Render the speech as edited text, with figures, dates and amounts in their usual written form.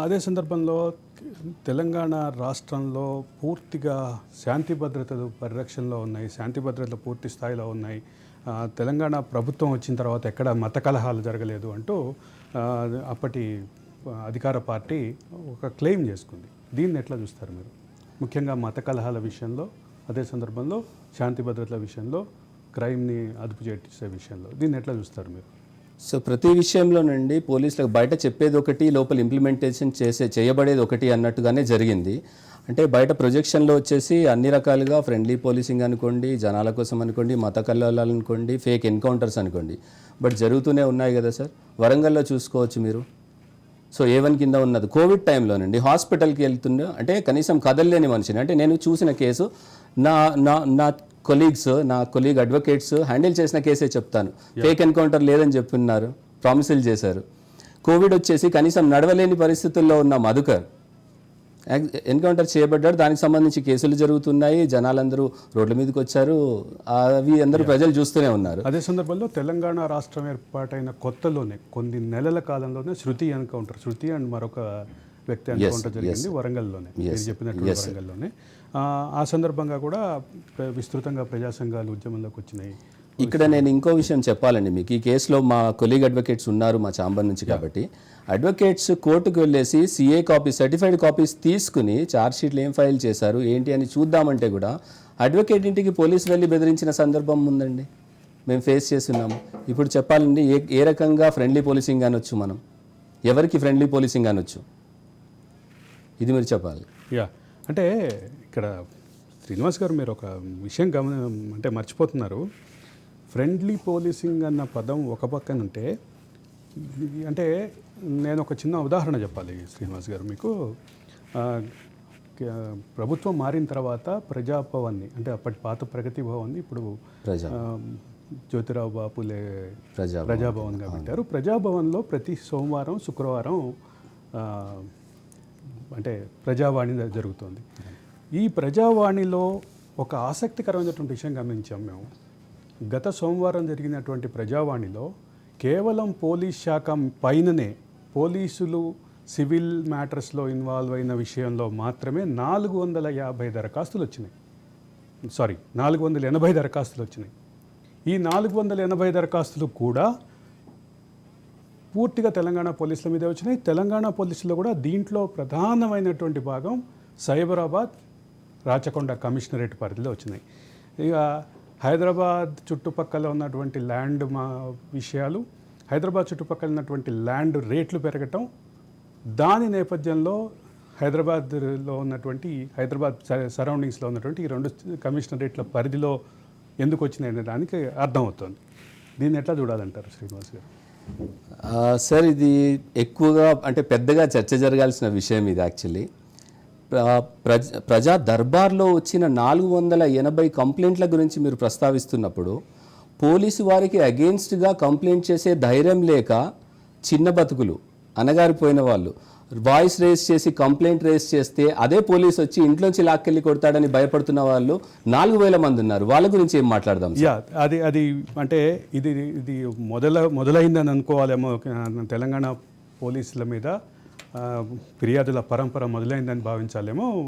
అదే సందర్భంలో తెలంగాణ రాష్ట్రంలో పూర్తిగా శాంతి భద్రతలు పరిరక్షణలో ఉన్నాయి. శాంతి భద్రతలు పూర్తి స్థాయిలో ఉన్నాయి. తెలంగాణ ప్రభుత్వం వచ్చిన తర్వాత ఎక్కడ మత కలహాలు జరగలేదు అంటూ అప్పటి అధికార పార్టీ ఒక క్లెయిమ్ చేసుకుంది. దీన్ని ఎట్లా చూస్తారు మీరు? ముఖ్యంగా మత కలహాల విషయంలో, అదే సందర్భంలో శాంతి భద్రతల విషయంలో, క్రైమ్ని అదుపు చేసే విషయంలో దీన్ని ఎట్లా చూస్తారు మీరు? సో ప్రతి విషయంలోనండి పోలీసులకు బయట చెప్పేది ఒకటి, లోపల ఇంప్లిమెంటేషన్ చేయబడేది ఒకటి అన్నట్టుగానే జరిగింది. అంటే బయట ప్రొజెక్షన్లో వచ్చేసి అన్ని రకాలుగా ఫ్రెండ్లీ పోలీసింగ్ అనుకోండి, జనాల కోసం అనుకోండి, మత కల్లోలాలు అనుకోండి, ఫేక్ ఎన్కౌంటర్స్ అనుకోండి, బట్ జరుగుతూనే ఉన్నాయి కదా సార్. వరంగల్లో చూసుకోవచ్చు మీరు. సో A1 కింద ఉన్నది కోవిడ్ టైంలోనండి హాస్పిటల్కి వెళ్తుండే, అంటే కనీసం కదలలేని మనిషిని, అంటే నేను చూసిన కేసు నా నా నా కొలీగ్ అడ్వకేట్స్ హ్యాండిల్ చేసిన కేసే చెప్తాను. ఫేక్ ఎన్కౌంటర్ లేదని చెప్పున్నారు, ప్రామిసులు చేశారు. కోవిడ్ వచ్చేసి కనీసం నడవలేని పరిస్థితుల్లో ఉన్న మధుకర్ ఎన్కౌంటర్ చేయబడ్డాడు. దానికి సంబంధించి కేసులు జరుగుతున్నాయి, జనాలందరూ రోడ్ల మీదకి వచ్చారు, అవి అందరూ ప్రజలు చూస్తూనే ఉన్నారు. అదే సందర్భంలో తెలంగాణ రాష్ట్రం ఏర్పాటైన కొత్తలోనే కొన్ని నెలల కాలంలోనే శృతి అండ్ మరొక వ్యక్తి ఎన్కౌంటర్ జరిగింది వరంగల్లోనే, మీరు చెప్పినట్టు వరంగల్లోనే. ఆ సందర్భంగా కూడా విస్తృతంగా ప్రజా సంఘాలు ఉద్యమంలోకి వచ్చినాయి. ఇక్కడ నేను ఇంకో విషయం చెప్పాలండి మీకు. ఈ కేసులో మా కొలీగ్ అడ్వకేట్స్ ఉన్నారు మా ఛాంబర్ నుంచి, కాబట్టి అడ్వకేట్స్ కోర్టుకు వెళ్ళేసి CA కాపీ, సర్టిఫైడ్ కాపీస్ తీసుకుని ఛార్జ్షీట్లు ఏం ఫైల్ చేశారు ఏంటి అని చూద్దామంటే కూడా అడ్వకేట్ ఇంటికి పోలీసు వెళ్ళి బెదిరించిన సందర్భం ఉందండి, మేము ఫేస్ చేస్తున్నాము. ఇప్పుడు చెప్పాలండి ఏ రకంగా ఫ్రెండ్లీ పోలీసింగ్ అనొచ్చు, మనం ఎవరికి ఫ్రెండ్లీ పోలీసింగ్ అనొచ్చు, ఇది మీరు చెప్పాలి. అంటే ఇక్కడ శ్రీనివాస్ గారు మీరు ఒక విషయం అంటే మర్చిపోతున్నారు. ఫ్రెండ్లీ పోలీసింగ్ అన్న పదం ఒక పక్కనంటే, అంటే నేను ఒక చిన్న ఉదాహరణ చెప్పాలి శ్రీనివాస్ గారు మీకు. ప్రభుత్వం మారిన తర్వాత ప్రజాభవన్ని, అంటే అప్పటి పాత ప్రగతి భవన్ని ఇప్పుడు జ్యోతిరావు బాపులే ప్రజాభవన్గా పెట్టారు. ప్రజాభవన్లో ప్రతి సోమవారం శుక్రవారం అంటే ప్రజావాణి జరుగుతుంది. ఈ ప్రజావాణిలో ఒక ఆసక్తికరమైనటువంటి విషయం గమనించాం మేము. గత సోమవారం జరిగినటువంటి ప్రజావాణిలో కేవలం పోలీస్ శాఖ పైననే, పోలీసులు సివిల్ మ్యాటర్స్లో ఇన్వాల్వ్ అయిన విషయంలో మాత్రమే 450 దరఖాస్తులు వచ్చినాయి. 480 దరఖాస్తులు వచ్చినాయి. ఈ 480 దరఖాస్తులు కూడా పూర్తిగా తెలంగాణ పోలీసుల మీదే వచ్చినాయి. తెలంగాణ పోలీసులో కూడా దీంట్లో ప్రధానమైనటువంటి భాగం సైబరాబాద్, రాచకొండ కమిషనరేట్ పరిధిలో వచ్చినాయి. ఇక హైదరాబాద్ చుట్టుపక్కల ఉన్నటువంటి ల్యాండ్ విషయాలు, హైదరాబాద్ చుట్టుపక్కల ఉన్నటువంటి ల్యాండ్ రేట్లు పెరగటం, దాని నేపథ్యంలో హైదరాబాద్లో ఉన్నటువంటి, హైదరాబాద్ సరౌండింగ్స్లో ఉన్నటువంటి ఈ 2 కమిషనరేట్ల పరిధిలో ఎందుకు వచ్చినాయి అనే దానికి అర్థమవుతుంది. దీన్ని ఎట్లా చూడాలంటారు శ్రీనివాస్ గారు? సార్ ఇది ఎక్కువగా అంటే పెద్దగా చర్చ జరగాల్సిన విషయం ఇది. యాక్చువల్లీ ప్రజా దర్బార్లో వచ్చిన 480 కంప్లైంట్ల గురించి మీరు ప్రస్తావిస్తున్నప్పుడు, పోలీసు వారికి అగెయిన్స్ట్గా కంప్లైంట్ చేసే ధైర్యం లేక చిన్న బతుకులు, అనగారిపోయిన వాళ్ళు వాయిస్ రేస్ చేసి కంప్లైంట్ రేస్ చేస్తే అదే పోలీసు వచ్చి ఇంట్లోంచి లాక్కెళ్ళి కొడతాడని భయపడుతున్న వాళ్ళు 4000 మంది ఉన్నారు. వాళ్ళ గురించి ఏం మాట్లాడదాం? అది అంటే ఇది మొదలైందని అనుకోవాలేమో. తెలంగాణ పోలీసుల మీద ఫిర్యాదుల పరంపర మొదలైందని భావించాలేమో.